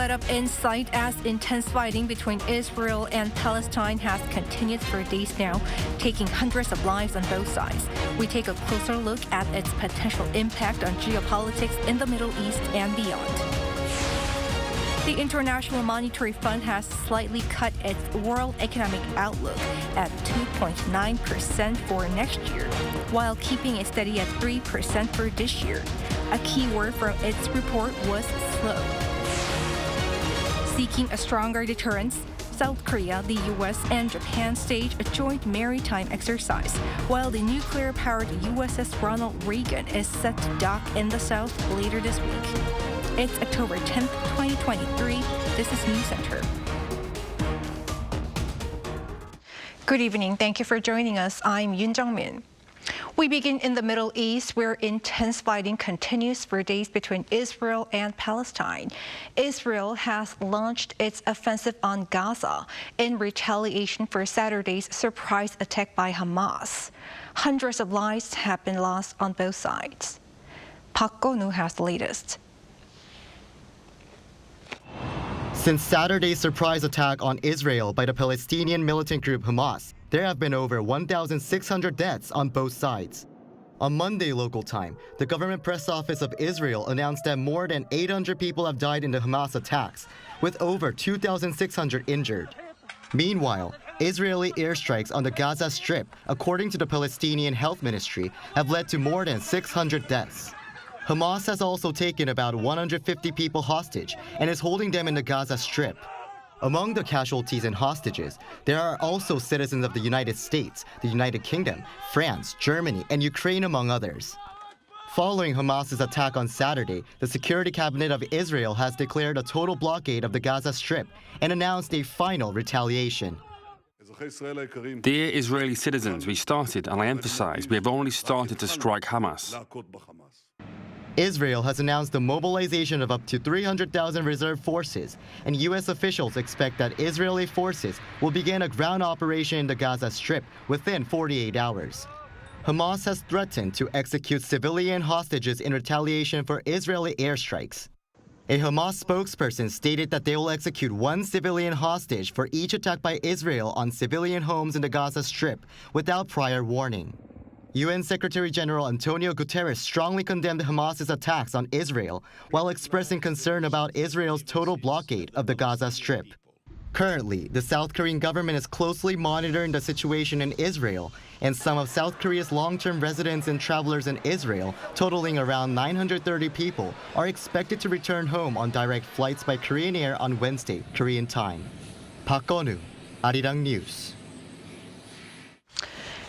let up in sight as intense fighting between Israel and Palestine has continued for days now, taking hundreds of lives on both sides. We take a closer look at its potential impact on geopolitics in the Middle East and beyond. The International Monetary Fund has slightly cut its world economic outlook at 2.9% for next year, while keeping it steady at 3% for this year. A key word from its report was slow. Seeking a stronger deterrence, South Korea, the U.S., and Japan staged a joint maritime exercise, while the nuclear-powered USS Ronald Reagan is set to dock in the South later this week. It's October 10th, 2023. This is News Center. Good evening. Thank you for joining us. I'm Yoon Jung-min. We begin in the Middle East, where intense fighting continues for days between Israel and Palestine. Israel has launched its offensive on Gaza in retaliation for Saturday's surprise attack by Hamas. Hundreds of lives have been lost on both sides. Park Go-nu has the latest. Since Saturday's surprise attack on Israel by the Palestinian militant group Hamas, there have been over 1,600 deaths on both sides. On Monday local time, the government press office of Israel announced that more than 800 people have died in the Hamas attacks, with over 2,600 injured. Meanwhile, Israeli airstrikes on the Gaza Strip, according to the Palestinian Health Ministry, have led to more than 600 deaths. Hamas has also taken about 150 people hostage and is holding them in the Gaza Strip. Among the casualties and hostages, there are also citizens of the United States, the United Kingdom, France, Germany, and Ukraine, among others. Following Hamas's attack on Saturday, the Security Cabinet of Israel has declared a total blockade of the Gaza Strip and announced a final retaliation. Dear Israeli citizens, we started, and I emphasize, we have only started to strike Hamas. Israel has announced the mobilization of up to 300,000 reserve forces, and U.S. officials expect that Israeli forces will begin a ground operation in the Gaza Strip within 48 hours. Hamas has threatened to execute civilian hostages in retaliation for Israeli airstrikes. A Hamas spokesperson stated that they will execute one civilian hostage for each attack by Israel on civilian homes in the Gaza Strip without prior warning. UN Secretary General Antonio Guterres strongly condemned Hamas's attacks on Israel while expressing concern about Israel's total blockade of the Gaza Strip. Currently, the South Korean government is closely monitoring the situation in Israel, and some of South Korea's long-term residents and travelers in Israel, totaling around 930 people, are expected to return home on direct flights by Korean Air on Wednesday, Korean time. Park Go-nu, Arirang News.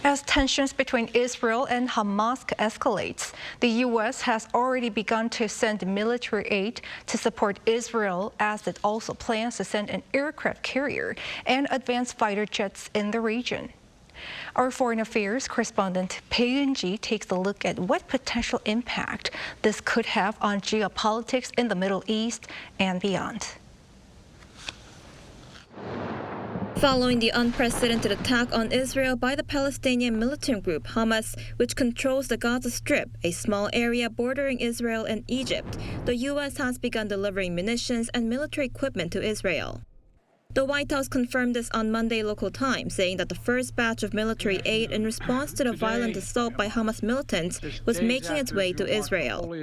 As tensions between Israel and Hamas escalates, the U.S. has already begun to send military aid to support Israel, as it also plans to send an aircraft carrier and advanced fighter jets in the region. Our foreign affairs correspondent Bae Eun-ji takes a look at what potential impact this could have on geopolitics in the Middle East and beyond. Following the unprecedented attack on Israel by the Palestinian militant group Hamas, which controls the Gaza Strip, a small area bordering Israel and Egypt, the U.S. has begun delivering munitions and military equipment to Israel. The White House confirmed this on Monday local time, saying that the first batch of military aid in response to the violent assault by Hamas militants was making its way to Israel.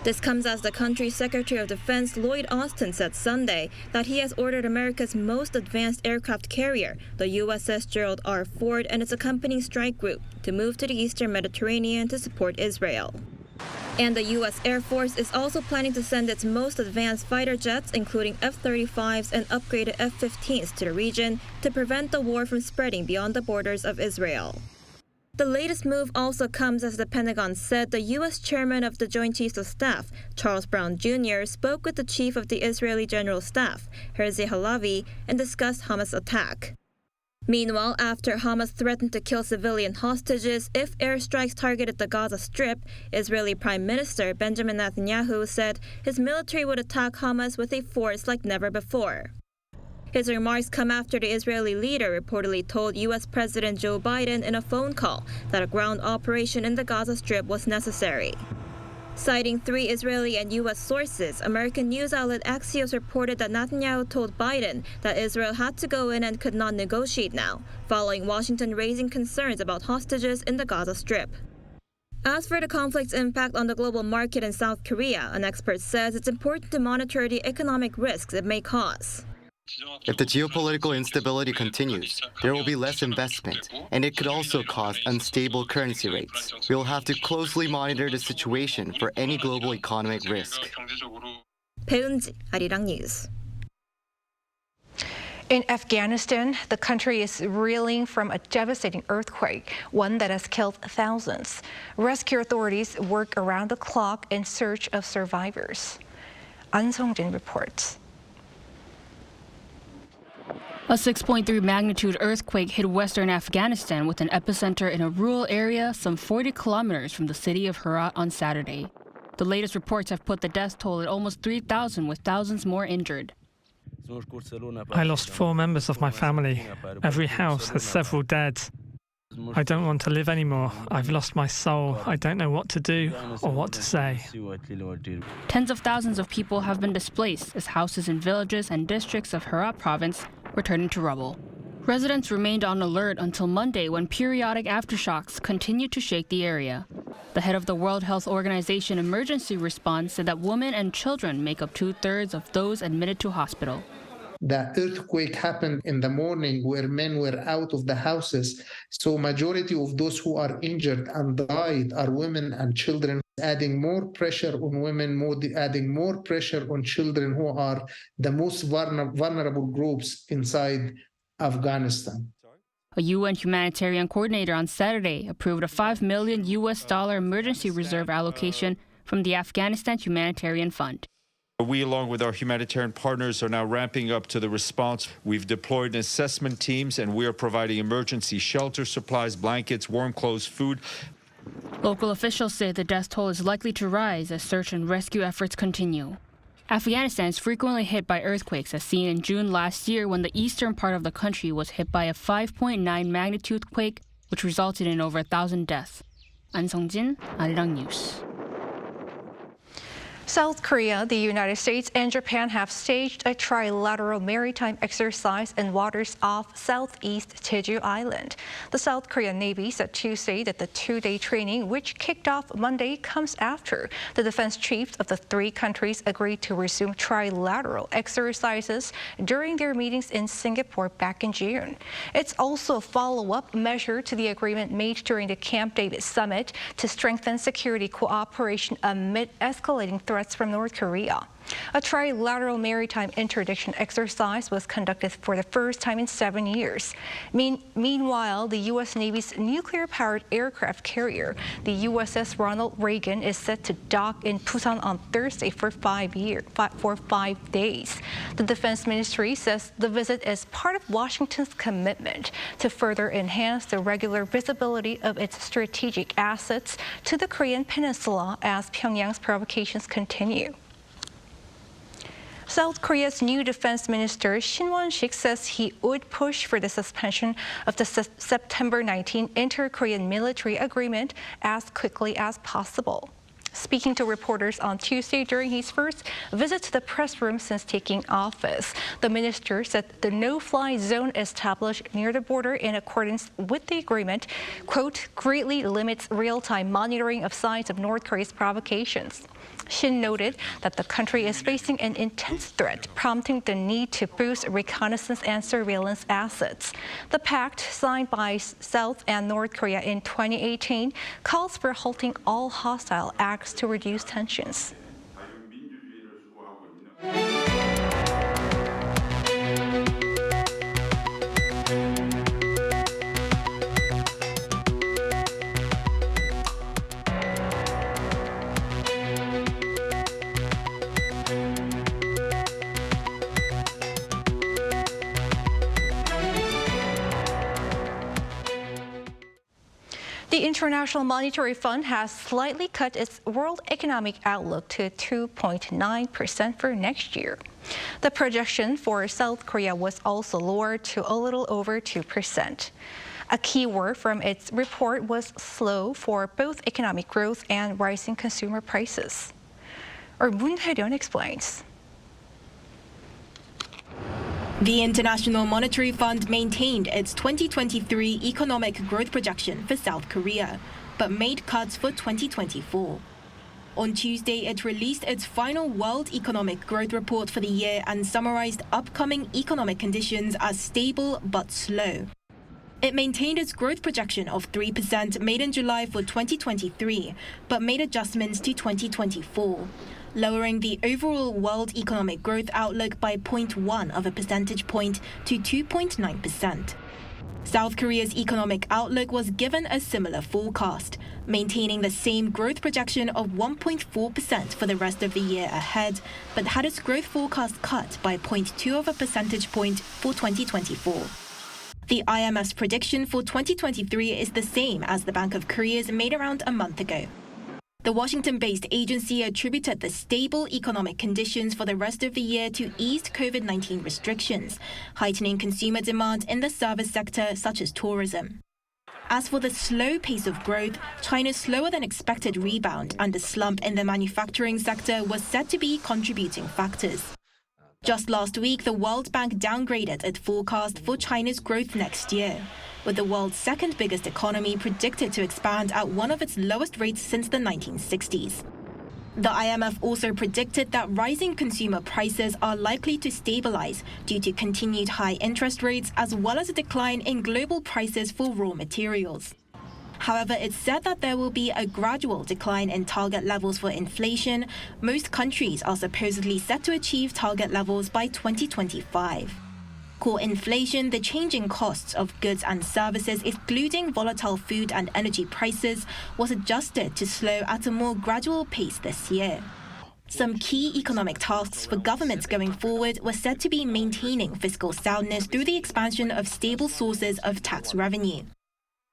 This comes as the country's Secretary of Defense Lloyd Austin said Sunday that he has ordered America's most advanced aircraft carrier, the USS Gerald R. Ford, and its accompanying strike group to move to the eastern Mediterranean to support Israel. And the U.S. Air Force is also planning to send its most advanced fighter jets, including F-35s and upgraded F-15s, to the region to prevent the war from spreading beyond the borders of Israel. The latest move also comes as the Pentagon said the U.S. chairman of the Joint Chiefs of Staff, Charles Brown Jr., spoke with the chief of the Israeli General Staff, Herzi Halevi, and discussed Hamas' attack. Meanwhile, after Hamas threatened to kill civilian hostages if airstrikes targeted the Gaza Strip, Israeli Prime Minister Benjamin Netanyahu said his military would attack Hamas with a force like never before. His remarks come after the Israeli leader reportedly told U.S. President Joe Biden in a phone call that a ground operation in the Gaza Strip was necessary. Citing 3 Israeli and U.S. sources, American news outlet Axios reported that Netanyahu told Biden that Israel had to go in and could not negotiate now, following Washington raising concerns about hostages in the Gaza Strip. As for the conflict's impact on the global market in South Korea, an expert says it's important to monitor the economic risks it may cause. If the geopolitical instability continues, there will be less investment, and it could also cause unstable currency rates. We will have to closely monitor the situation for any global economic risk. 배은지, Arirang News. In Afghanistan, the country is reeling from a devastating earthquake, one that has killed thousands. Rescue authorities work around the clock in search of survivors. An Song-jin reports. A 6.3 magnitude earthquake hit western Afghanistan with an epicenter in a rural area some 40 kilometers from the city of Herat on Saturday. The latest reports have put the death toll at almost 3,000, with thousands more injured. I lost 4 members of my family. Every house has several dead. I don't want to live anymore. I've lost my soul. I don't know what to do or what to say. Tens of thousands of people have been displaced as houses in villages and districts of Herat province were turned into rubble. Residents remained on alert until Monday, when periodic aftershocks continued to shake the area. The head of the World Health Organization emergency response said that women and children make up 2/3 of those admitted to hospital. The earthquake happened in the morning where men were out of the houses. So majority of those who are injured and died are women and children, adding more pressure on women, adding more pressure on children, who are the most vulnerable groups inside Afghanistan. A UN humanitarian coordinator on Saturday approved a $5 million emergency reserve allocation from the Afghanistan Humanitarian Fund. We, along with our humanitarian partners, are now ramping up to the response. We've deployed assessment teams, and we are providing emergency shelter supplies, blankets, warm clothes, food. Local officials say the death toll is likely to rise as search and rescue efforts continue. Afghanistan is frequently hit by earthquakes, as seen in June last year when the eastern part of the country was hit by a 5.9 magnitude quake, which resulted in over 1,000 deaths. An Song-jin, Arirang News. South Korea, the United States, and Japan have staged a trilateral maritime exercise in waters off southeast Jeju Island. The South Korean Navy said Tuesday that the 2-day training, which kicked off Monday, comes after the defense chiefs of the 3 countries agreed to resume trilateral exercises during their meetings in Singapore back in June. It's also a follow-up measure to the agreement made during the Camp David summit to strengthen security cooperation amid escalating threats from North Korea. A trilateral maritime interdiction exercise was conducted for the first time in 7 years. Meanwhile, the U.S. Navy's nuclear-powered aircraft carrier, the USS Ronald Reagan, is set to dock in Busan on Thursday for 5 days. The Defense Ministry says the visit is part of Washington's commitment to further enhance the regular visibility of its strategic assets to the Korean Peninsula as Pyongyang's provocations continue. South Korea's new defense minister Shin Won-sik says he would push for the suspension of the September 19 inter-Korean military agreement as quickly as possible. Speaking to reporters on Tuesday during his first visit to the press room since taking office, the minister said the no-fly zone established near the border in accordance with the agreement, quote, greatly limits real-time monitoring of signs of North Korea's provocations. Shin noted that the country is facing an intense threat, prompting the need to boost reconnaissance and surveillance assets. The pact, signed by South and North Korea in 2018, calls for halting all hostile acts to reduce tensions. The International Monetary Fund has slightly cut its world economic outlook to 2.9% for next year. The projection for South Korea was also lowered to a little over 2%. A key word from its report was slow for both economic growth and rising consumer prices. Our Moon Hae-ryun explains. The International Monetary Fund maintained its 2023 economic growth projection for South Korea, but made cuts for 2024. On Tuesday, it released its final World Economic Growth Report for the year and summarized upcoming economic conditions as stable but slow. It maintained its growth projection of 3% made in July for 2023, but made adjustments to 2024, lowering the overall world economic growth outlook by 0.1 of a percentage point to 2.9%. South Korea's economic outlook was given a similar forecast, maintaining the same growth projection of 1.4% for the rest of the year ahead, but had its growth forecast cut by 0.2 of a percentage point for 2024. The IMF's prediction for 2023 is the same as the Bank of Korea's made around a month ago. The Washington-based agency attributed the stable economic conditions for the rest of the year to eased COVID-19 restrictions, heightening consumer demand in the service sector such as tourism. As for the slow pace of growth, China's slower than expected rebound and the slump in the manufacturing sector was said to be contributing factors. Just last week, the World Bank downgraded its forecast for China's growth next year, with the world's second biggest economy predicted to expand at one of its lowest rates since the 1960s. The IMF also predicted that rising consumer prices are likely to stabilize due to continued high interest rates as well as a decline in global prices for raw materials. However, it said that there will be a gradual decline in target levels for inflation. Most countries are supposedly set to achieve target levels by 2025. Core inflation, the changing costs of goods and services, excluding volatile food and energy prices, was adjusted to slow at a more gradual pace this year. Some key economic tasks for governments going forward were said to be maintaining fiscal soundness through the expansion of stable sources of tax revenue.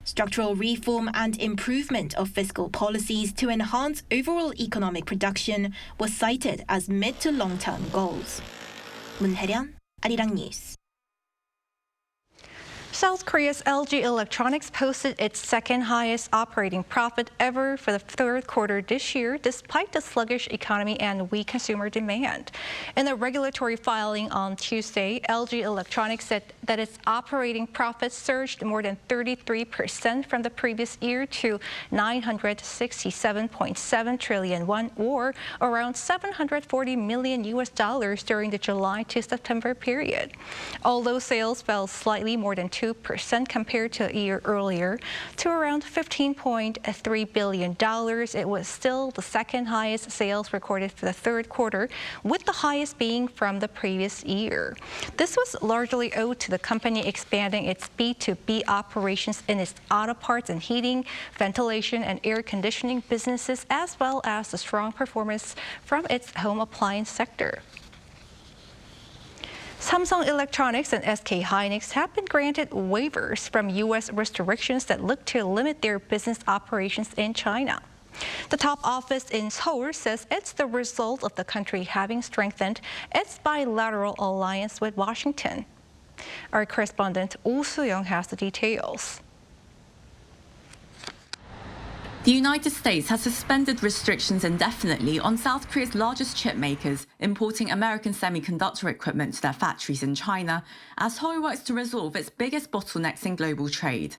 Structural reform and improvement of fiscal policies to enhance overall economic production were cited as mid to long-term goals. Moon Hae-ryun, Arirang News. South Korea's LG Electronics posted its second highest operating profit ever for the third quarter this year, despite the sluggish economy and weak consumer demand. In a regulatory filing on Tuesday, LG Electronics said that its operating profit surged more than 33% from the previous year to 967.7 trillion won, or around $740 million during the July to September period. Although sales fell slightly more than 2% compared to a year earlier to around $15.3 billion, it was still the second highest sales recorded for the third quarter, with the highest being from the previous year. This was largely owed to the company expanding its B2B operations in its auto parts and heating, ventilation, and air conditioning businesses, as well as the strong performance from its home appliance sector. Samsung Electronics and SK Hynix have been granted waivers from U.S. restrictions that look to limit their business operations in China. The top office in Seoul says it's the result of the country having strengthened its bilateral alliance with Washington. Our correspondent Oh Soo-young has the details. The United States has suspended restrictions indefinitely on South Korea's largest chip makers importing American semiconductor equipment to their factories in China as Seoul works to resolve its biggest bottlenecks in global trade.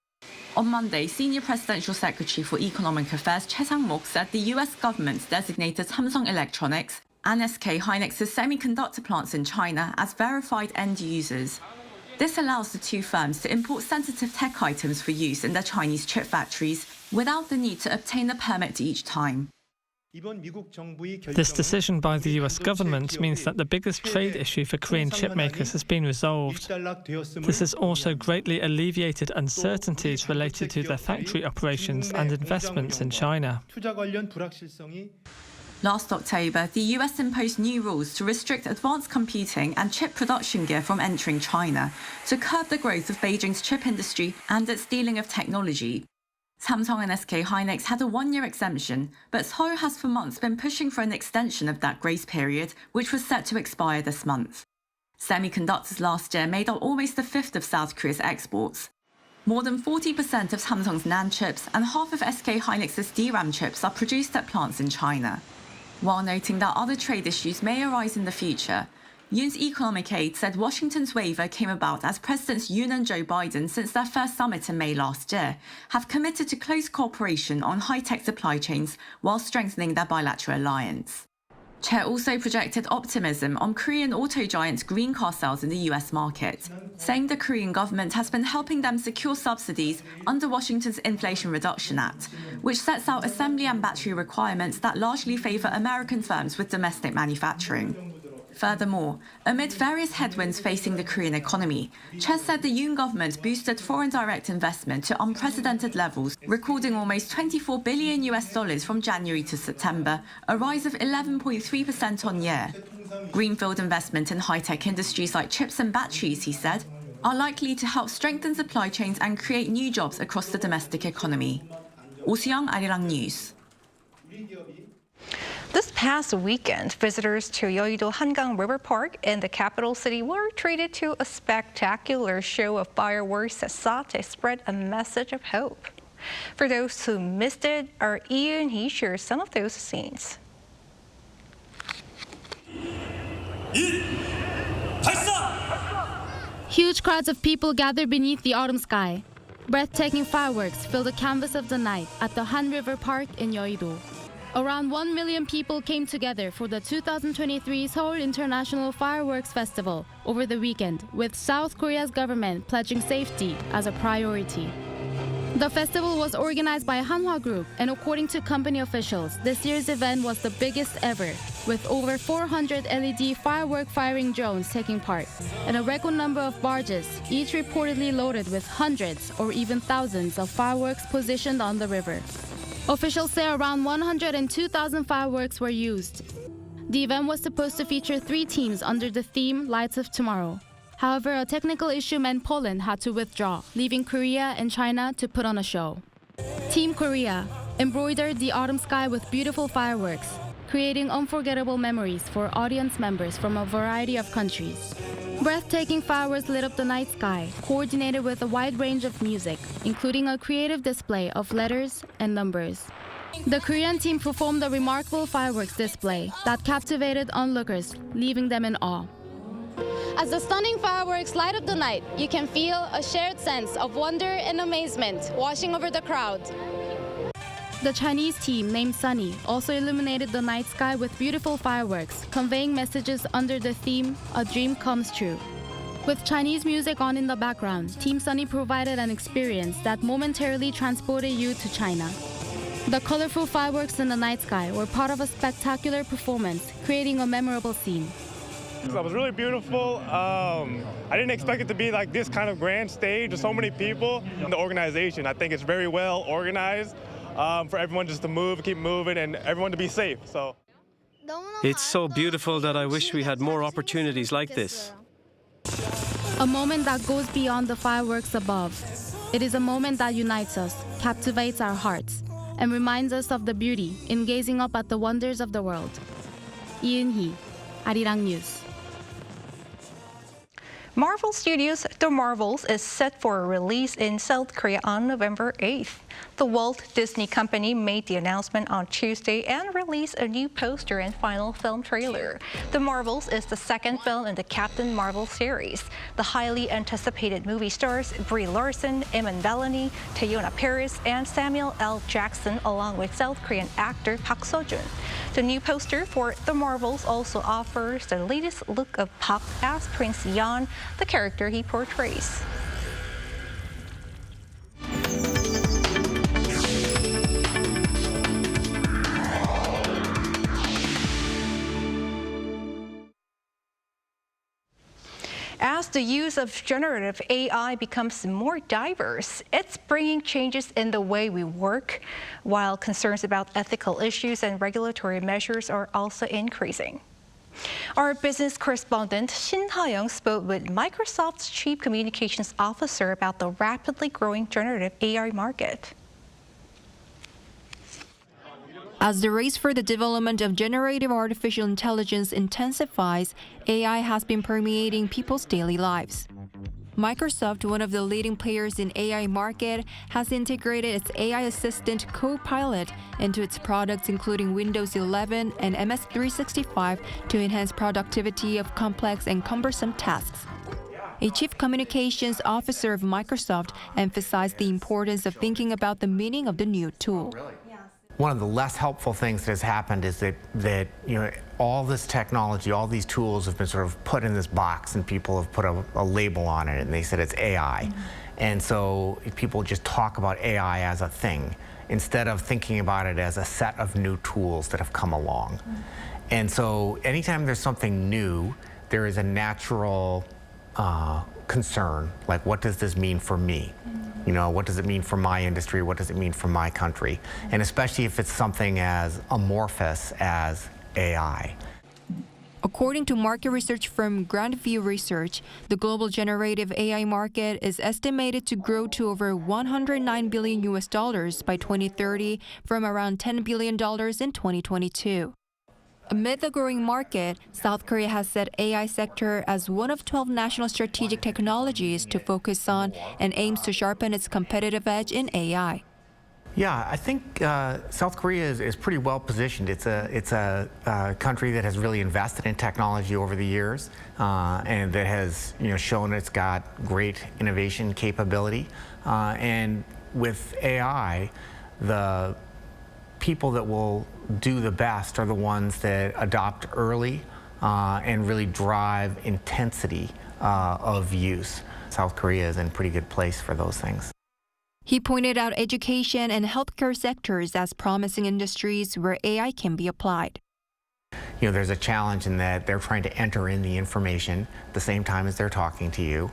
On Monday, Senior Presidential Secretary for Economic Affairs Choi Sang-mok said the U.S. government designated Samsung Electronics and SK Hynix's semiconductor plants in China as verified end users. This allows the two firms to import sensitive tech items for use in their Chinese chip factories without the need to obtain a permit each time. This decision by the US government means that the biggest trade issue for Korean chip makers has been resolved. This has also greatly alleviated uncertainties related to their factory operations and investments in China. Last October, the US imposed new rules to restrict advanced computing and chip production gear from entering China to curb the growth of Beijing's chip industry and its stealing of technology. Samsung and SK Hynix had a one-year exemption, but Seoul has for months been pushing for an extension of that grace period, which was set to expire this month. Semiconductors last year made up almost a fifth of South Korea's exports. More than 40% of Samsung's NAND chips and half of SK Hynix's DRAM chips are produced at plants in China. While noting that other trade issues may arise in the future, Yoon's economic aide said Washington's waiver came about as Presidents Yoon and Joe Biden, since their first summit in May last year, have committed to close cooperation on high-tech supply chains while strengthening their bilateral alliance. Chair also projected optimism on Korean auto giant's green car sales in the US market, saying the Korean government has been helping them secure subsidies under Washington's Inflation Reduction Act, which sets out assembly and battery requirements that largely favor American firms with domestic manufacturing. Furthermore, amid various headwinds facing the Korean economy, Chair said the Yoon government boosted foreign direct investment to unprecedented levels, recording almost $24 billion from January to September, a rise of 11.3% on year. Greenfield investment in high-tech industries like chips and batteries, he said, are likely to help strengthen supply chains and create new jobs across the domestic economy. Oh Soo-young, Arirang News. This past weekend, visitors to Yeouido Hangang River Park in the capital city were treated to a spectacular show of fireworks that sought to spread a message of hope. For those who missed it, our Ian shares some of those scenes. Huge crowds of people gathered beneath the autumn sky. Breathtaking fireworks filled the canvas of the night at the Han River Park in Yeouido. Around 1 million people came together for the 2023 Seoul International Fireworks Festival over the weekend, with South Korea's government pledging safety as a priority. The festival was organized by Hanwha Group, and according to company officials, this year's event was the biggest ever, with over 400 LED firework firing drones taking part, and a record number of barges, each reportedly loaded with hundreds or even thousands of fireworks positioned on the river. Officials say around 102,000 fireworks were used. The event was supposed to feature 3 teams under the theme Lights of Tomorrow. However, a technical issue meant Poland had to withdraw, leaving Korea and China to put on a show. Team Korea embroidered the autumn sky with beautiful fireworks, creating unforgettable memories for audience members from a variety of countries. Breathtaking fireworks lit up the night sky, coordinated with a wide range of music, including a creative display of letters and numbers. The Korean team performed a remarkable fireworks display that captivated onlookers, leaving them in awe. As the stunning fireworks light up the night, you can feel a shared sense of wonder and amazement washing over the crowd. The Chinese team, named Sunny, also illuminated the night sky with beautiful fireworks, conveying messages under the theme, A Dream Comes True. With Chinese music on in the background, Team Sunny provided an experience that momentarily transported you to China. The colorful fireworks in the night sky were part of a spectacular performance, creating a memorable scene. It was really beautiful. I didn't expect it to be like this kind of grand stage with so many people in the organization. I think it's very well organized. For everyone just to move, keep moving, and everyone to be safe. So it's so beautiful that I wish we had more opportunities like this. A moment that goes beyond the fireworks above. It is a moment that unites us, captivates our hearts, and reminds us of the beauty in gazing up at the wonders of the world. Ian, Arirang News. Marvel Studios' The Marvels is set for a release in South Korea on November 8th. The Walt Disney Company made the announcement on Tuesday and released a new poster and final film trailer. The Marvels is the second film in the Captain Marvel series. The highly anticipated movie stars Brie Larson, Eamon Bellamy, Teyonah Parris, and Samuel L. Jackson, along with South Korean actor Park Seo-joon. The new poster for The Marvels also offers the latest look of Park as Prince Yeon, the character he portrays. As the use of generative AI becomes more diverse, it's bringing changes in the way we work, while concerns about ethical issues and regulatory measures are also increasing. Our business correspondent Shin Ha-young spoke with Microsoft's Chief Communications Officer about the rapidly growing generative AI market. As the race for the development of generative artificial intelligence intensifies, AI has been permeating people's daily lives. Microsoft, one of the leading players in AI market, has integrated its AI assistant Copilot into its products including Windows 11 and MS 365 to enhance productivity of complex and cumbersome tasks. A chief communications officer of Microsoft emphasized the importance of thinking about the meaning of the new tool. One of the less helpful things that has happened is that all this technology, all these tools have been sort of put in this box, and people have put a label on it, and they said it's AI. And so people just talk about AI as a thing instead of thinking about it as a set of new tools that have come along. And so anytime there's something new, there is a natural concern, like, what does this mean for me? What does it mean for my industry? What does it mean for my country? And especially if it's something as amorphous as AI. According to market research firm Grandview Research, the global generative AI market is estimated to grow to over $109 billion by 2030 from around $10 billion in 2022. Amid the growing market, South Korea has set AI sector as one of 12 national strategic technologies to focus on and aims to sharpen its competitive edge in AI. Yeah, I think South Korea is pretty well positioned. It's a country that has really invested in technology over the years, and that has shown it's got great innovation capability. And with AI, the people that will do the best are the ones that adopt early and really drive intensity of use. South Korea is in a pretty good place for those things. He pointed out education and healthcare sectors as promising industries where AI can be applied. There's a challenge in that they're trying to enter in the information at the same time as they're talking to you.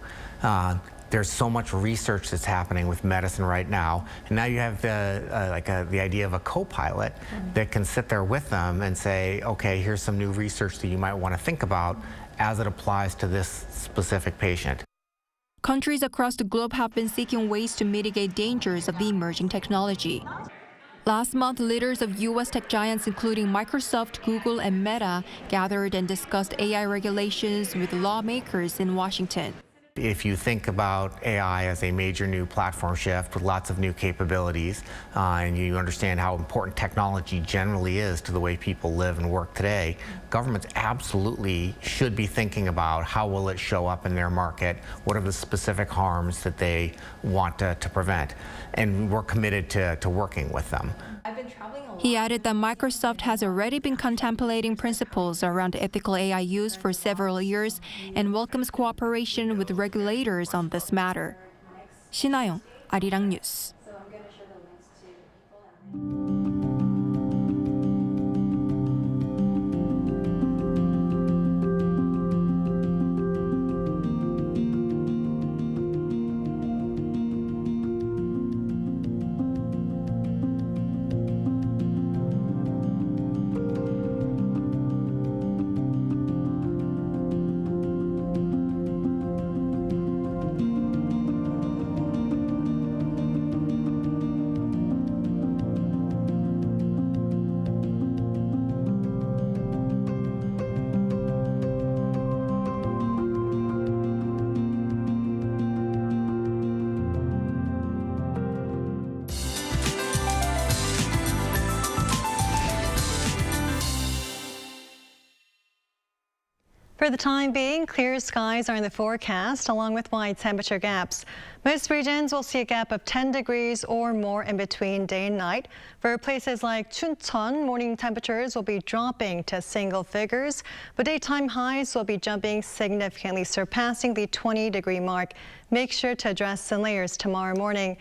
There's so much research that's happening with medicine right now, and now you have the idea of a co-pilot that can sit there with them and say, okay, here's some new research that you might want to think about as it applies to this specific patient. Countries across the globe have been seeking ways to mitigate dangers of the emerging technology. Last month, leaders of U.S. tech giants including Microsoft, Google, and Meta gathered and discussed AI regulations with lawmakers in Washington. If you think about AI as a major new platform shift with lots of new capabilities, and you understand how important technology generally is to the way people live and work today, governments absolutely should be thinking about how will it show up in their market, what are the specific harms that they want to prevent, and we're committed to working with them. He added that Microsoft has already been contemplating principles around ethical AI use for several years and welcomes cooperation with regulators on this matter. 신하영, Arirang News. For the time being, clear skies are in the forecast, along with wide temperature gaps. Most regions will see a gap of 10 degrees or more in between day and night. For places like Chuncheon, morning temperatures will be dropping to single figures, but daytime highs will be jumping significantly, surpassing the 20-degree mark. Make sure to dress in layers tomorrow morning.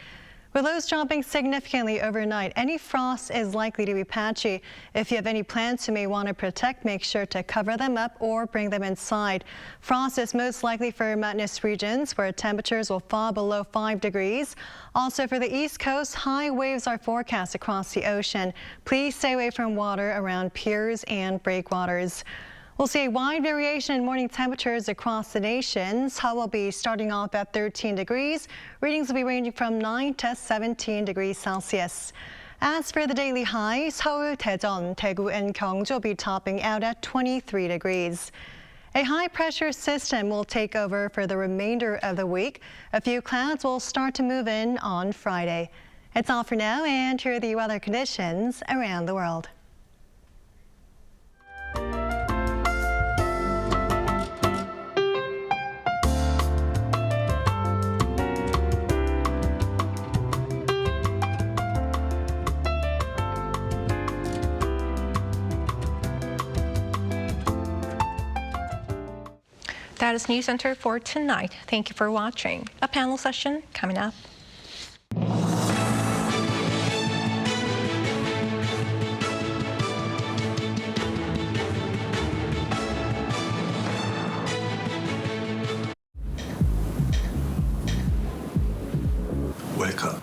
With lows dropping significantly overnight, any frost is likely to be patchy. If you have any plants you may want to protect, make sure to cover them up or bring them inside. Frost is most likely for mountainous regions where temperatures will fall below 5 degrees. Also for the East Coast, high waves are forecast across the ocean. Please stay away from water around piers and breakwaters. We'll see a wide variation in morning temperatures across the nation. Seoul will be starting off at 13 degrees. Readings will be ranging from 9 to 17 degrees Celsius. As for the daily highs, Seoul, Daejeon, Daegu, and Gyeongju will be topping out at 23 degrees. A high-pressure system will take over for the remainder of the week. A few clouds will start to move in on Friday. It's all for now, and here are the weather conditions around the world. That is News Center for tonight. Thank you for watching. A panel session coming up. Welcome.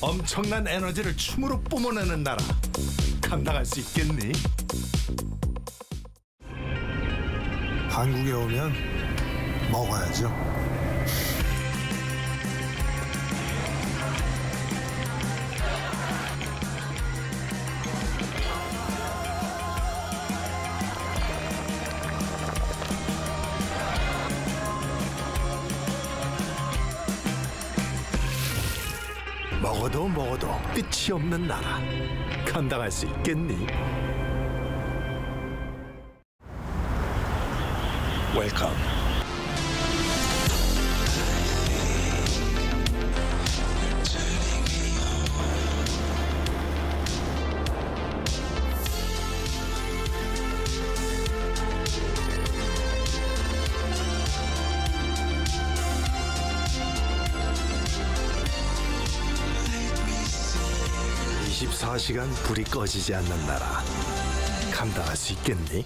엄청난 에너지를 춤으로 뿜어내는 나라. 감당할 수 있겠니? 한국에 오면 먹어야죠. 먹어도 끝이 없는 나라. 감당할 수 있겠니? 웰컴. (24시간) 불이 꺼지지 않는 나라. 감당할 수 있겠니?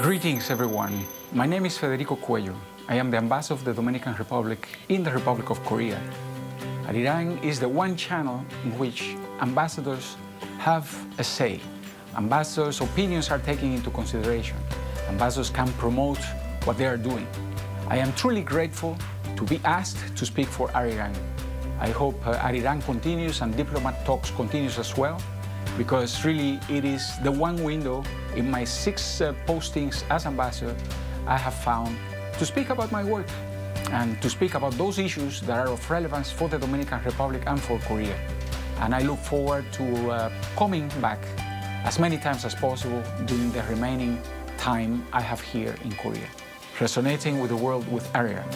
Greetings, everyone. My name is Federico Cuello. I am the ambassador of the Dominican Republic in the Republic of Korea. Arirang is the one channel in which ambassadors have a say. Ambassadors' opinions are taken into consideration. Ambassadors can promote what they are doing. I am truly grateful to be asked to speak for Arirang. I hope Arirang continues and Diplomat Talks continues as well, because really it is the one window in my 6 postings as ambassador I have found to speak about my work and to speak about those issues that are of relevance for the Dominican Republic and for Korea. And I look forward to coming back as many times as possible during the remaining time I have here in Korea, resonating with the world with Arirang.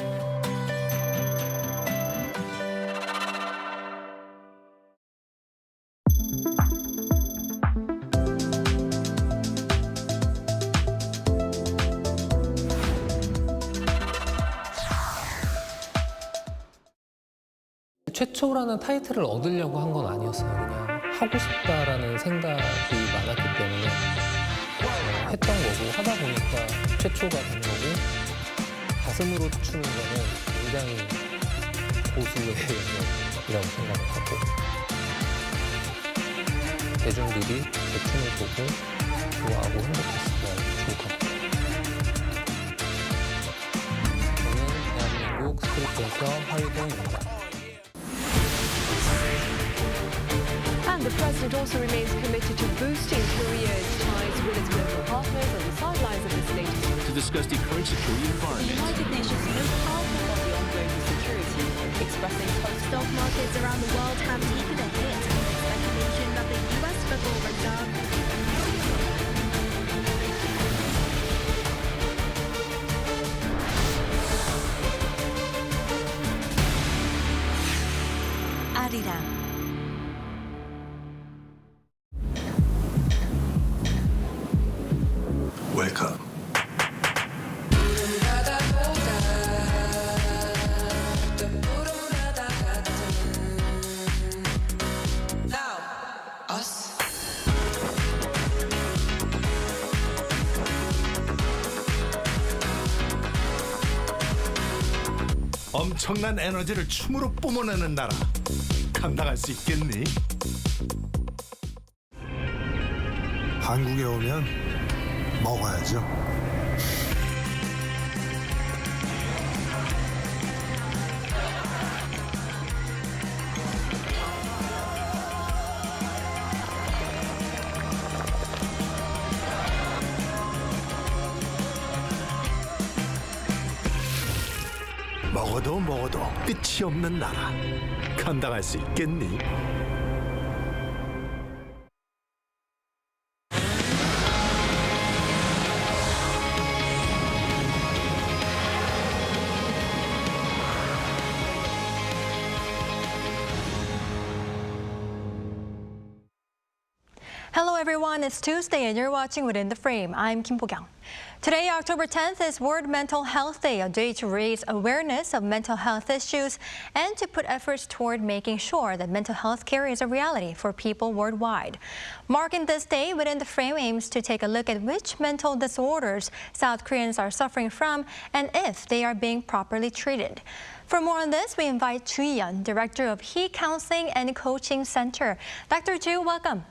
최초라는 타이틀을 얻으려고 한 건 아니었어요. 그냥 하고 싶다라는 생각이 많았기 때문에 했던 거고, 하다 보니까 최초가 된 거고, 가슴으로 추는 거는 굉장히 고수의 영역이라고 생각을 하고, 대중들이 제 춤을 보고 좋아하고 행복했으면 좋을 것 같아요. 저는 대한민국 스트릿 댄서 하위동입니다. And the president also remains committed to boosting Korea's ties with its global partners on the sidelines of this latest. To discuss the current security environment. The United Nations knows powerful of the ongoing security, expressing hope stock markets around the world have taken a hit amid speculation that the US Federal Reserve Arirang. Welcome. 엄청난 에너지를 춤으로 뿜어내는 나라. 감당할 수 있겠니? 한국에 오면 먹어야죠. 먹어도 끝이 없는 나라. 감당할 수 있겠니? Hello everyone, it's Tuesday and you're watching Within the Frame. I'm Kim Bo-kyung. Today, October 10th, is World Mental Health Day, a day to raise awareness of mental health issues and to put efforts toward making sure that mental health care is a reality for people worldwide. Marking this day, Within the Frame aims to take a look at which mental disorders South Koreans are suffering from and if they are being properly treated. For more on this, we invite Chu Yeon, Director of He Counseling and Coaching Center. Dr. Chu, welcome.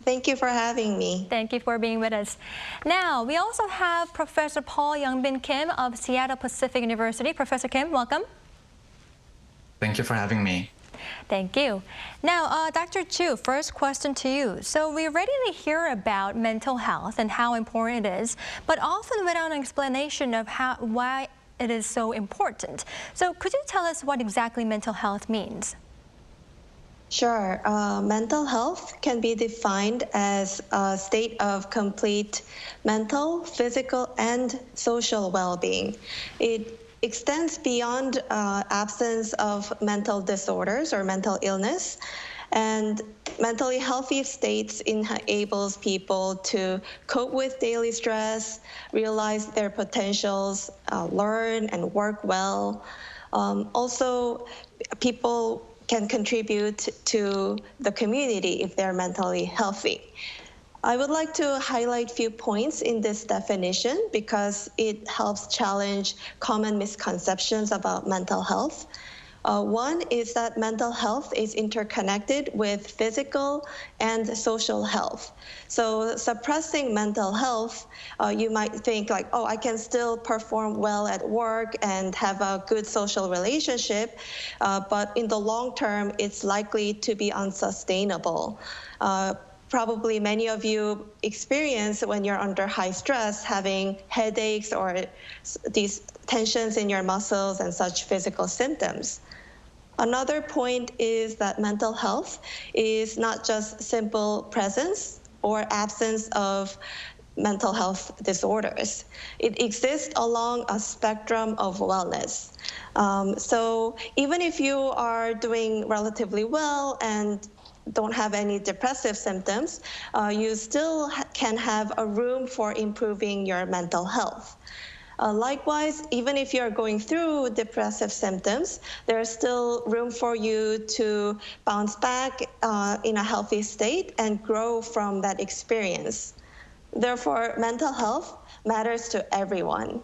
Thank you for having me. Thank you for being with us. Now, we also have Professor Paul Young-bin Kim of Seattle Pacific University. Professor Kim, welcome. Thank you for having me. Thank you. Now, Dr. Chu, first question to you. So we regularly hear about mental health and how important it is, but often without an explanation of why it is so important. So could you tell us what exactly mental health means? Sure. Mental health can be defined as a state of complete mental, physical, and social well-being. It extends beyond absence of mental disorders or mental illness, and mentally healthy states enables people to cope with daily stress, realize their potentials, learn and work well. Also, people can contribute to the community if they're mentally healthy. I would like to highlight a few points in this definition because it helps challenge common misconceptions about mental health. One is that mental health is interconnected with physical and social health. So suppressing mental health, you might think like, oh, I can still perform well at work and have a good social relationship, but in the long term, it's likely to be unsustainable. Probably many of you experience when you're under high stress, having headaches or these tensions in your muscles and such physical symptoms. Another point is that mental health is not just simple presence or absence of mental health disorders. It exists along a spectrum of wellness. So even if you are doing relatively well and don't have any depressive symptoms, you still can have a room for improving your mental health. Likewise, even if you're going through depressive symptoms, there's still room for you to bounce back in a healthy state and grow from that experience. Therefore, mental health matters to everyone.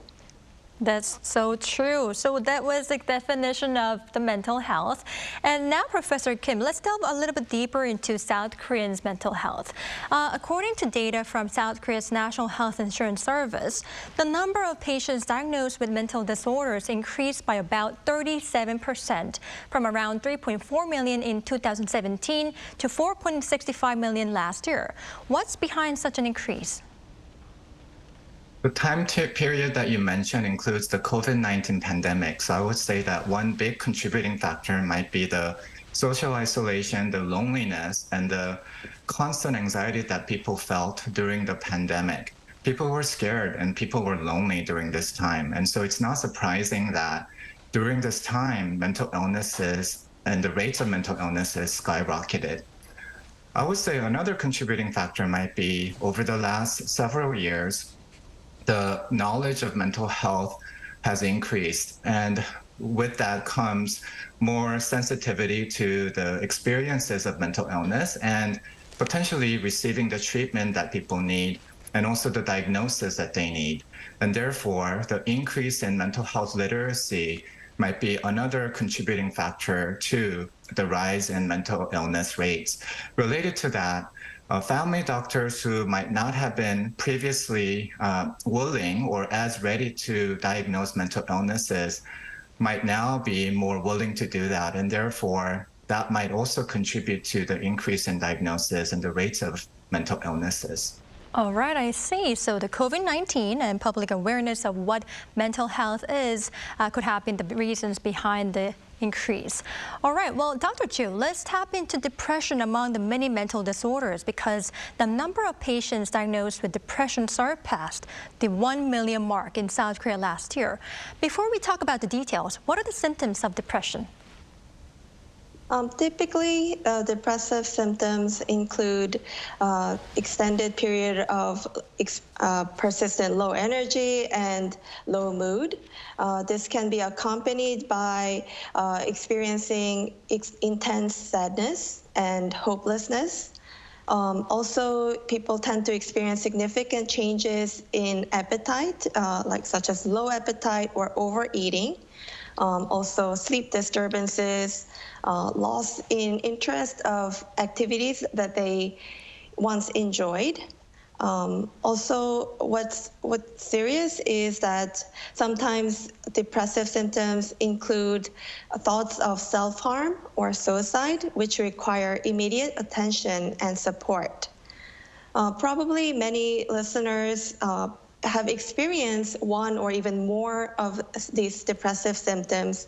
That's so true. So that was the definition of the mental health. And now, Professor Kim, let's delve a little bit deeper into South Koreans' mental health. According to data from South Korea's National Health Insurance Service, the number of patients diagnosed with mental disorders increased by about 37%, from around 3.4 million in 2017 to 4.65 million last year. What's behind such an increase? The time period that you mentioned includes the COVID-19 pandemic. So I would say that one big contributing factor might be the social isolation, the loneliness, and the constant anxiety that people felt during the pandemic. People were scared and people were lonely during this time. And so it's not surprising that during this time, mental illnesses and the rates of mental illnesses skyrocketed. I would say another contributing factor might be over the last several years, the knowledge of mental health has increased, and with that comes more sensitivity to the experiences of mental illness and potentially receiving the treatment that people need and also the diagnosis that they need. And therefore, the increase in mental health literacy might be another contributing factor to the rise in mental illness rates. Related to that, family doctors who might not have been previously willing or as ready to diagnose mental illnesses might now be more willing to do that. And therefore, that might also contribute to the increase in diagnosis and the rates of mental illnesses. All right, I see. So the COVID-19 and public awareness of what mental health is could have been the reasons behind the increase. All right, well, Dr. Chu, let's tap into depression among the many mental disorders because the number of patients diagnosed with depression surpassed the 1 million mark in South Korea last year. Before we talk about the details, what are the symptoms of depression? Typically, depressive symptoms include extended period of persistent low energy and low mood. This can be accompanied by experiencing intense sadness and hopelessness. Also, people tend to experience significant changes in appetite, such as low appetite or overeating. Also, sleep disturbances, loss in interest of activities that they once enjoyed. Also, what's serious is that sometimes depressive symptoms include thoughts of self-harm or suicide, which require immediate attention and support. Probably many listeners have experienced one or even more of these depressive symptoms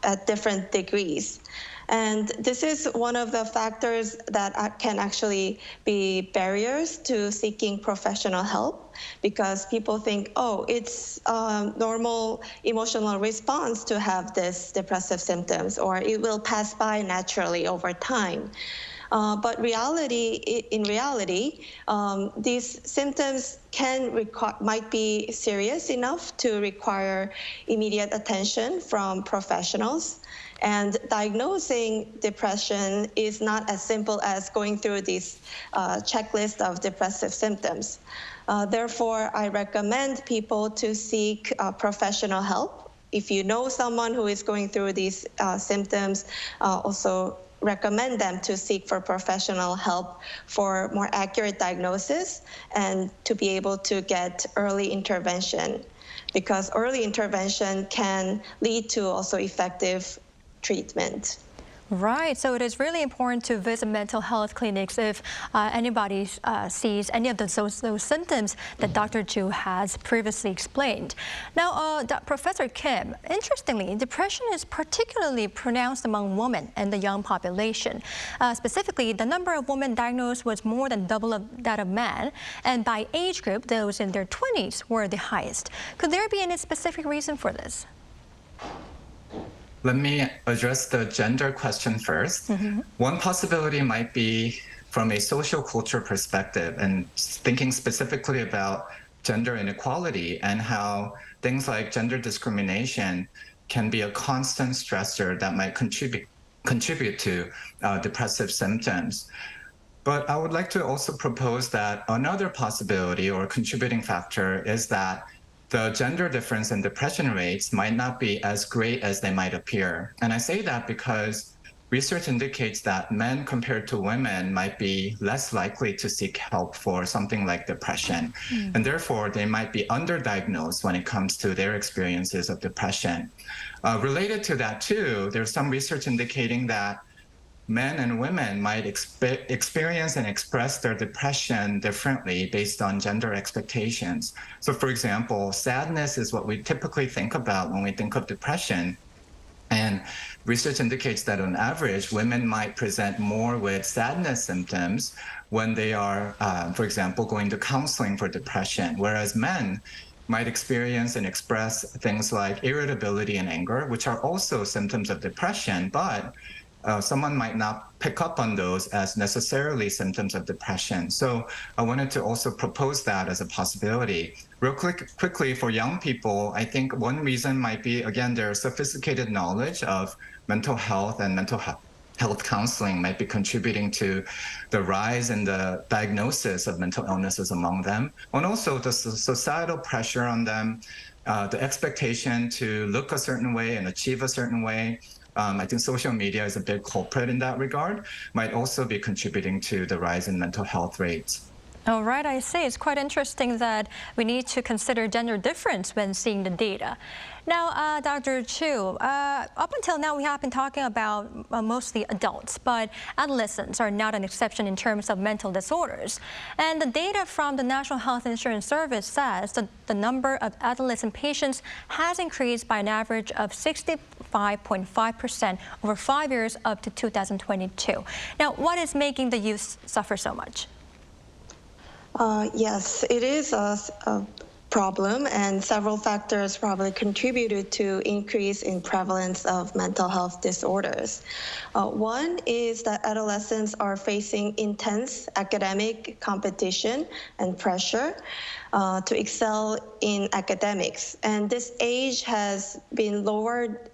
at different degrees. And this is one of the factors that can actually be barriers to seeking professional help because people think, oh, it's a normal emotional response to have this depressive symptoms, or it will pass by naturally over time. But in reality, these symptoms might be serious enough to require immediate attention from professionals. And diagnosing depression is not as simple as going through this checklist of depressive symptoms. Therefore, I recommend people to seek professional help. If you know someone who is going through these symptoms, also recommend them to seek for professional help for more accurate diagnosis and to be able to get early intervention, because early intervention can lead to also effective treatment. Right, so it is really important to visit mental health clinics if anybody sees any of those symptoms that Dr. Chu has previously explained. Now, Professor Kim, interestingly, depression is particularly pronounced among women and the young population. Specifically, the number of women diagnosed was more than double that of men, and by age group, those in their 20s were the highest. Could there be any specific reason for this? Let me address the gender question first. One possibility might be from a social culture perspective and thinking specifically about gender inequality and how things like gender discrimination can be a constant stressor that might contribute to depressive symptoms. But I would like to also propose that another possibility or contributing factor is that the gender difference in depression rates might not be as great as they might appear. And I say that because research indicates that men compared to women might be less likely to seek help for something like depression. And therefore, they might be underdiagnosed when it comes to their experiences of depression. Related to that too, there's some research indicating that men and women might experience and express their depression differently based on gender expectations. So for example, sadness is what we typically think about when we think of depression. And research indicates that on average, women might present more with sadness symptoms when they are, for example, going to counseling for depression, whereas men might experience and express things like irritability and anger, which are also symptoms of depression, but someone might not pick up on those as necessarily symptoms of depression. So I wanted to also propose that as a possibility. Real quickly, for young people, I think one reason might be, again, their sophisticated knowledge of mental health and mental health counseling might be contributing to the rise in the diagnosis of mental illnesses among them, and also the societal pressure on them, the expectation to look a certain way and achieve a certain way. I think social media is a big culprit in that regard, might also be contributing to the rise in mental health rates. All right, I see. It's quite interesting that we need to consider gender difference when seeing the data. Now, Dr. Chu, up until now we have been talking about mostly adults, but adolescents are not an exception in terms of mental disorders. And the data from the National Health Insurance Service says that the number of adolescent patients has increased by an average of 65.5% over 5 years up to 2022. Now, what is making the youth suffer so much? Yes, it is a problem, and several factors probably contributed to increase in prevalence of mental health disorders. One is that adolescents are facing intense academic competition and pressure to excel in academics, and this age has been lowered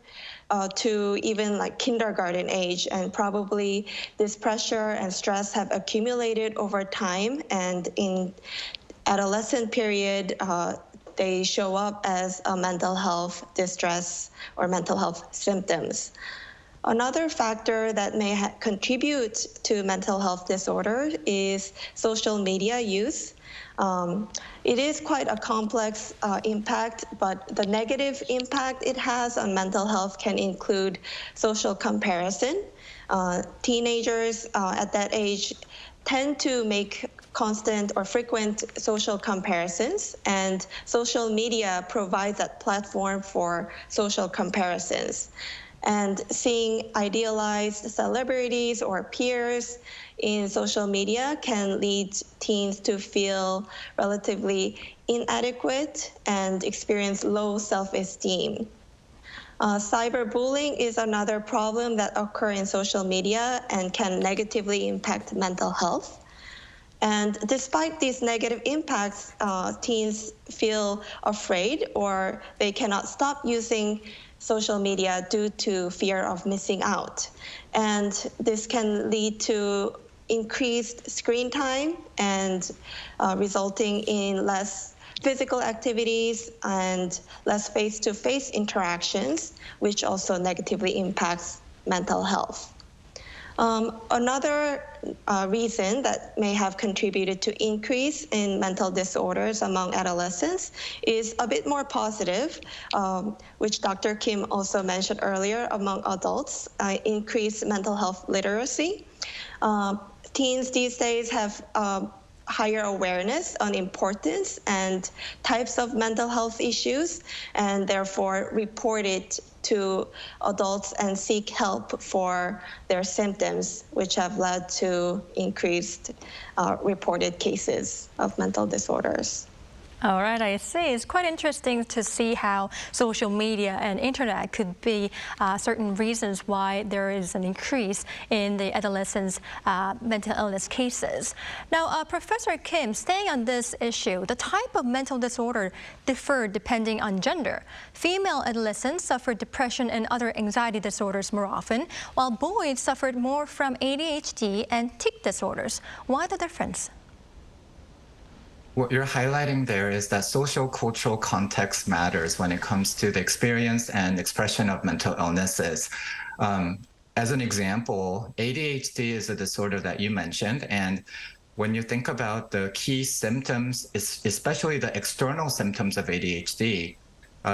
to even like kindergarten age, and probably this pressure and stress have accumulated over time, and in adolescent period they show up as a mental health distress or mental health symptoms. Another factor that may contribute to mental health disorder is social media use. It is quite a complex impact, but the negative impact it has on mental health can include social comparison. Teenagers at that age tend to make constant or frequent social comparisons, and social media provides that platform for social comparisons. And seeing idealized celebrities or peers in social media can lead teens to feel relatively inadequate and experience low self-esteem. Cyberbullying is another problem that occurs in social media and can negatively impact mental health. And despite these negative impacts, teens feel afraid, or they cannot stop using social media due to fear of missing out. And this can lead to increased screen time and resulting in less physical activities and less face-to-face interactions, which also negatively impacts mental health. Another reason that may have contributed to increase in mental disorders among adolescents is a bit more positive, which Dr. Kim also mentioned earlier among adults, increased mental health literacy. Teens these days have higher awareness on importance and types of mental health issues, and therefore report it to adults and seek help for their symptoms, which have led to increased reported cases of mental disorders. All right, I see. It's quite interesting to see how social media and internet could be certain reasons why there is an increase in the adolescents' mental illness cases. Now, Professor Kim, staying on this issue, the type of mental disorder differ depending on gender. Female adolescents suffer depression and other anxiety disorders more often, while boys suffered more from ADHD and tic disorders. Why the difference? What you're highlighting there is that social cultural context matters when it comes to the experience and expression of mental illnesses. As an example, ADHD is a disorder that you mentioned, and when you think about the key symptoms, especially the external symptoms of ADHD,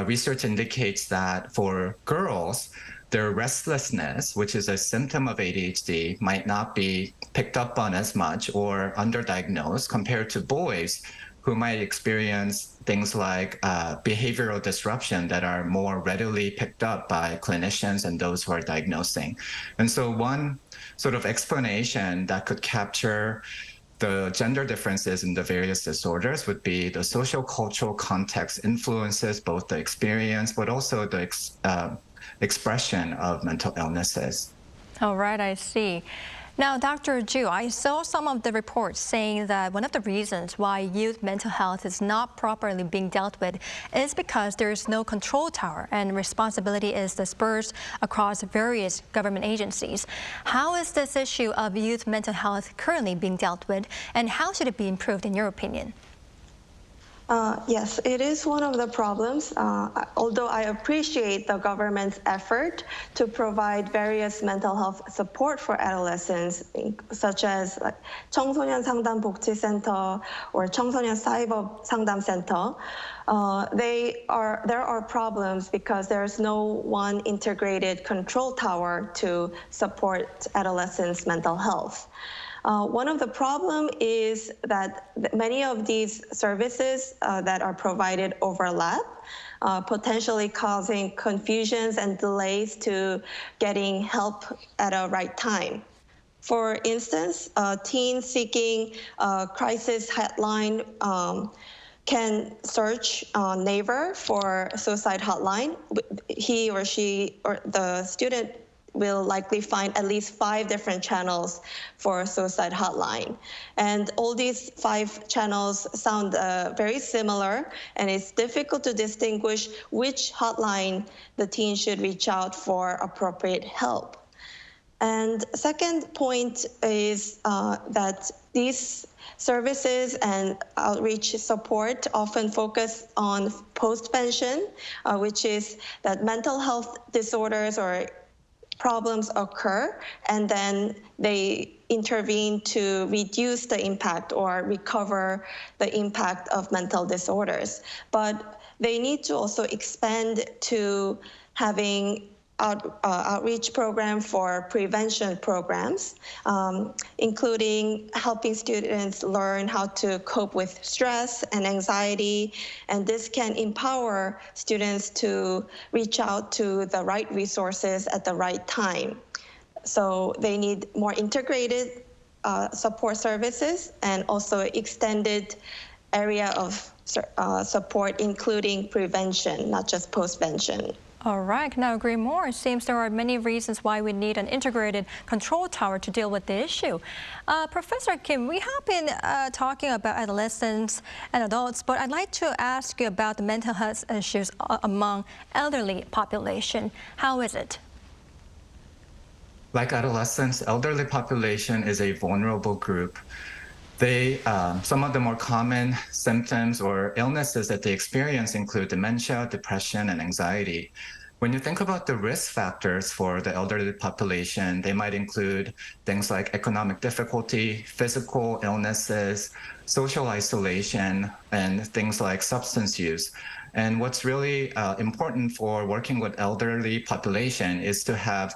research indicates that for girls, their restlessness, which is a symptom of ADHD, might not be picked up on as much or underdiagnosed compared to boys who might experience things like behavioral disruption that are more readily picked up by clinicians and those who are diagnosing. And so one sort of explanation that could capture the gender differences in the various disorders would be the social cultural context influences both the experience but also the expression of mental illnesses. All right, I see. Now, Dr. Ju, I saw some of the reports saying that one of the reasons why youth mental health is not properly being dealt with is because there is no control tower and responsibility is dispersed across various government agencies. How is this issue of youth mental health currently being dealt with, and how should it be improved in your opinion? Yes, it is one of the problems, although I appreciate the government's effort to provide various mental health support for adolescents, such as 청소년 상담 복지 센터 or 청소년 사이버 상담 센터. There are problems because there's no one integrated control tower to support adolescents' mental health. One of the problems is that many of these services that are provided overlap, potentially causing confusions and delays to getting help at a right time. For instance, a teen seeking a crisis hotline can search on Naver for suicide hotline. He or she or the student will likely find at least 5 different channels for suicide hotline. And all these 5 channels sound very similar, and it's difficult to distinguish which hotline the teen should reach out for appropriate help. And second point is that these services and outreach support often focus on post-pension, which is that mental health disorders or problems occur, and then they intervene to reduce the impact or recover the impact of mental disorders. But they need to also expand to having outreach program for prevention programs, including helping students learn how to cope with stress and anxiety. And this can empower students to reach out to the right resources at the right time. So they need more integrated support services and also extended area of support, including prevention, not just postvention. All right, can I agree more? It seems there are many reasons why we need an integrated control tower to deal with the issue. Professor Kim, we have been talking about adolescents and adults, but I'd like to ask you about the mental health issues among elderly population. How is it? Like adolescents, elderly population is a vulnerable group. They, some of the more common symptoms or illnesses that they experience include dementia, depression, and anxiety. When you think about the risk factors for the elderly population, they might include things like economic difficulty, physical illnesses, social isolation, and things like substance use. And what's really important for working with elderly population is to have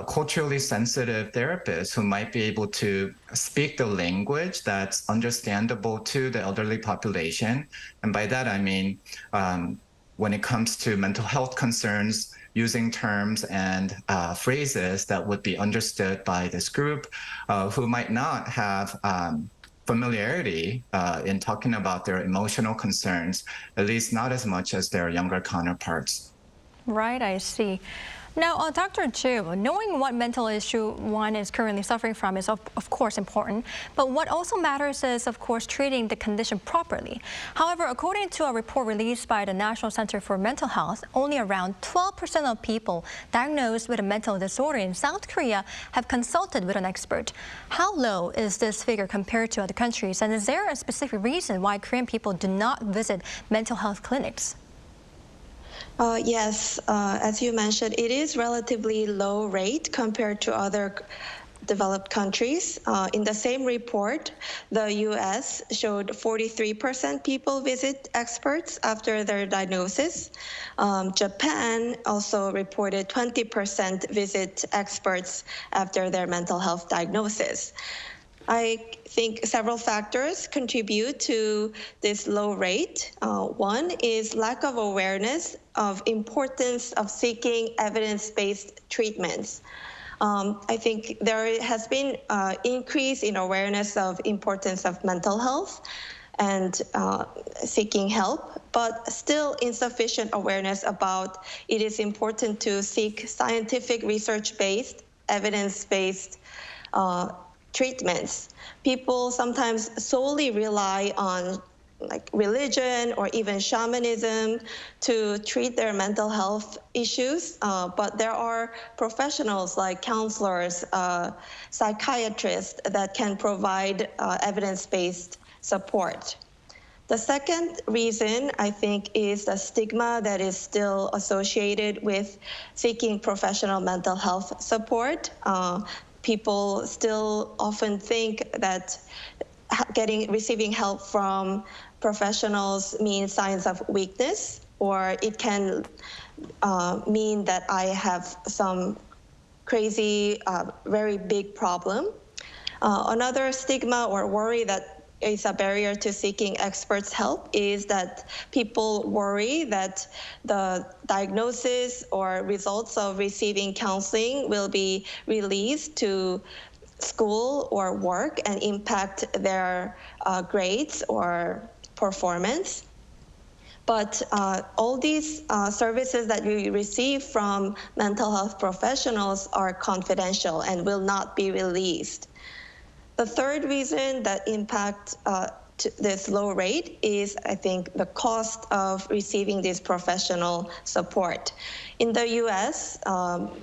culturally sensitive therapists who might be able to speak the language that's understandable to the elderly population. And by that, I mean, when it comes to mental health concerns, using terms and phrases that would be understood by this group who might not have familiarity in talking about their emotional concerns, at least not as much as their younger counterparts. Right, I see. Now, Dr. Ju, knowing what mental issue one is currently suffering from is of course important, but what also matters is, of course, treating the condition properly. However, according to a report released by the National Center for Mental Health, only around 12% of people diagnosed with a mental disorder in South Korea have consulted with an expert. How low is this figure compared to other countries, and is there a specific reason why Korean people do not visit mental health clinics? Yes, as you mentioned, it is relatively low rate compared to other developed countries. In the same report, the U.S. showed 43% people visit experts after their diagnosis. Japan also reported 20% visit experts after their mental health diagnosis. I think several factors contribute to this low rate. One is lack of awareness of importance of seeking evidence-based treatments. I think there has been increase in awareness of importance of mental health and seeking help, but still insufficient awareness about it is important to seek scientific research-based, evidence-based treatments. People sometimes solely rely on like religion or even shamanism to treat their mental health issues, but there are professionals like counselors, psychiatrists that can provide evidence-based support. The second reason, I think, is the stigma that is still associated with seeking professional mental health support. People still often think that receiving help from professionals means signs of weakness, or it can mean that I have some crazy, very big problem. Another stigma or worry that is a barrier to seeking experts' help is that people worry that the diagnosis or results of receiving counseling will be released to school or work and impact their grades or performance. But all these services that you receive from mental health professionals are confidential and will not be released. The third reason that impacts this low rate is, I think, the cost of receiving this professional support. In the US,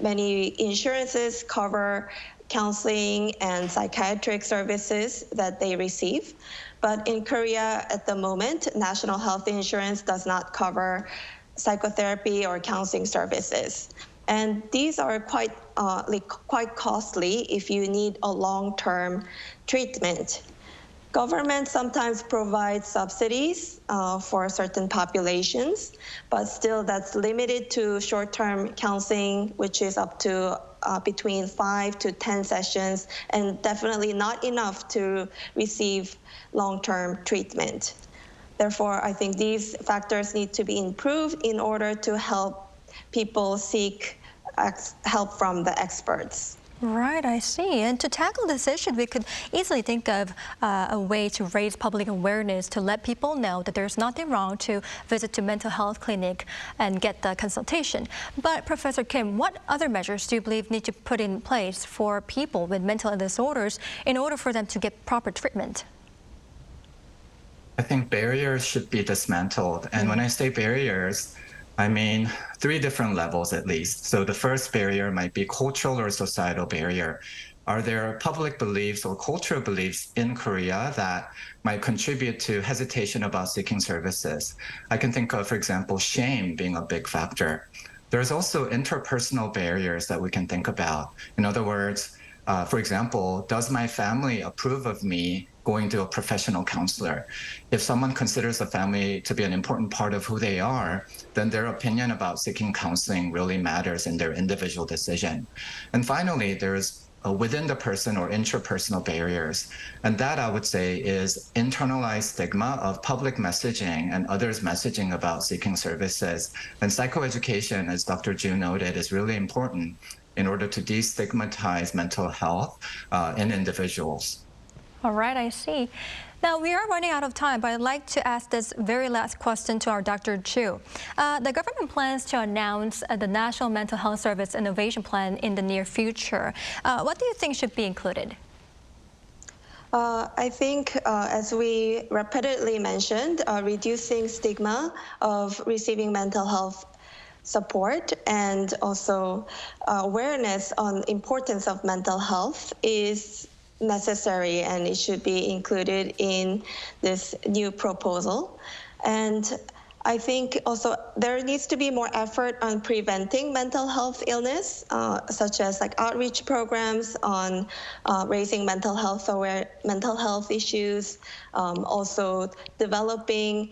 many insurances cover counseling and psychiatric services that they receive. But in Korea at the moment, national health insurance does not cover psychotherapy or counseling services. And these are quite costly if you need a long-term treatment. Government sometimes provides subsidies for certain populations, but still that's limited to short-term counseling, which is up to between 5 to 10 sessions, and definitely not enough to receive long-term treatment. Therefore, I think these factors need to be improved in order to help people seek help from the experts. Right, I see. And to tackle this issue, we could easily think of a way to raise public awareness to let people know that there's nothing wrong to visit to mental health clinic and get the consultation. But Professor Kim, what other measures do you believe need to put in place for people with mental disorders in order for them to get proper treatment? I think barriers should be dismantled. And when I say barriers, I mean 3 different levels at least. So the first barrier might be cultural or societal barrier. Are there public beliefs or cultural beliefs in Korea that might contribute to hesitation about seeking services? I can think of, for example, shame being a big factor. There's also interpersonal barriers that we can think about. In other words, for example, does my family approve of me going to a professional counselor? If someone considers the family to be an important part of who they are, then their opinion about seeking counseling really matters in their individual decision. And finally, there's within the person or intrapersonal barriers. And that, I would say, is internalized stigma of public messaging and others' messaging about seeking services. And psychoeducation, as Dr. Ju noted, is really important in order to destigmatize mental health in individuals. All right, I see. Now, we are running out of time, but I'd like to ask this very last question to our Dr. Chu. The government plans to announce the National Mental Health Service Innovation Plan in the near future. What do you think should be included? I think, as we repeatedly mentioned, reducing stigma of receiving mental health support and also awareness on importance of mental health is necessary, and it should be included in this new proposal. And I think also there needs to be more effort on preventing mental health illness, such as like outreach programs on raising mental health issues, also developing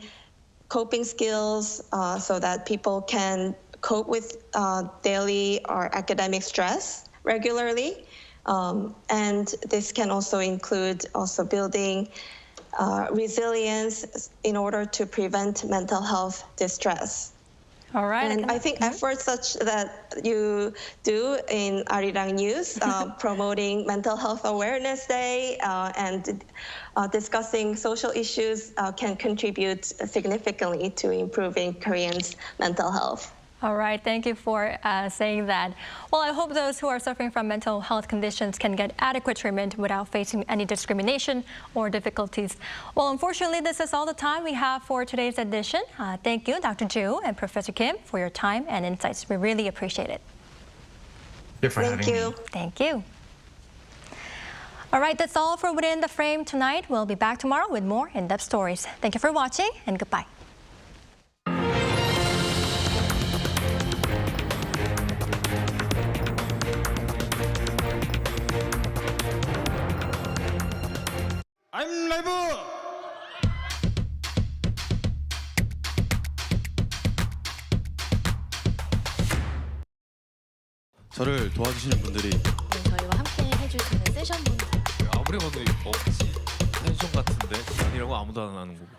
coping skills so that people can cope with daily or academic stress regularly. And this can also include building resilience in order to prevent mental health distress. All right. And I think efforts such that you do in Arirang News, promoting Mental Health Awareness Day and discussing social issues can contribute significantly to improving Koreans' mental health. All right, thank you for saying that. Well, I hope those who are suffering from mental health conditions can get adequate treatment without facing any discrimination or difficulties. Well, unfortunately, this is all the time we have for today's edition. Thank you, Dr. Ju and Professor Kim, for your time and insights. We really appreciate it. Thank you. Thank you. All right, that's all for Within the Frame tonight. We'll be back tomorrow with more in-depth stories. Thank you for watching, and goodbye. I'm live. 저를 도와주시는 분들이 저희와 함께 해주시는 세션분들 아무리 봐도 없지 펜션 같은데 아니라고 아무도 안 하는 거고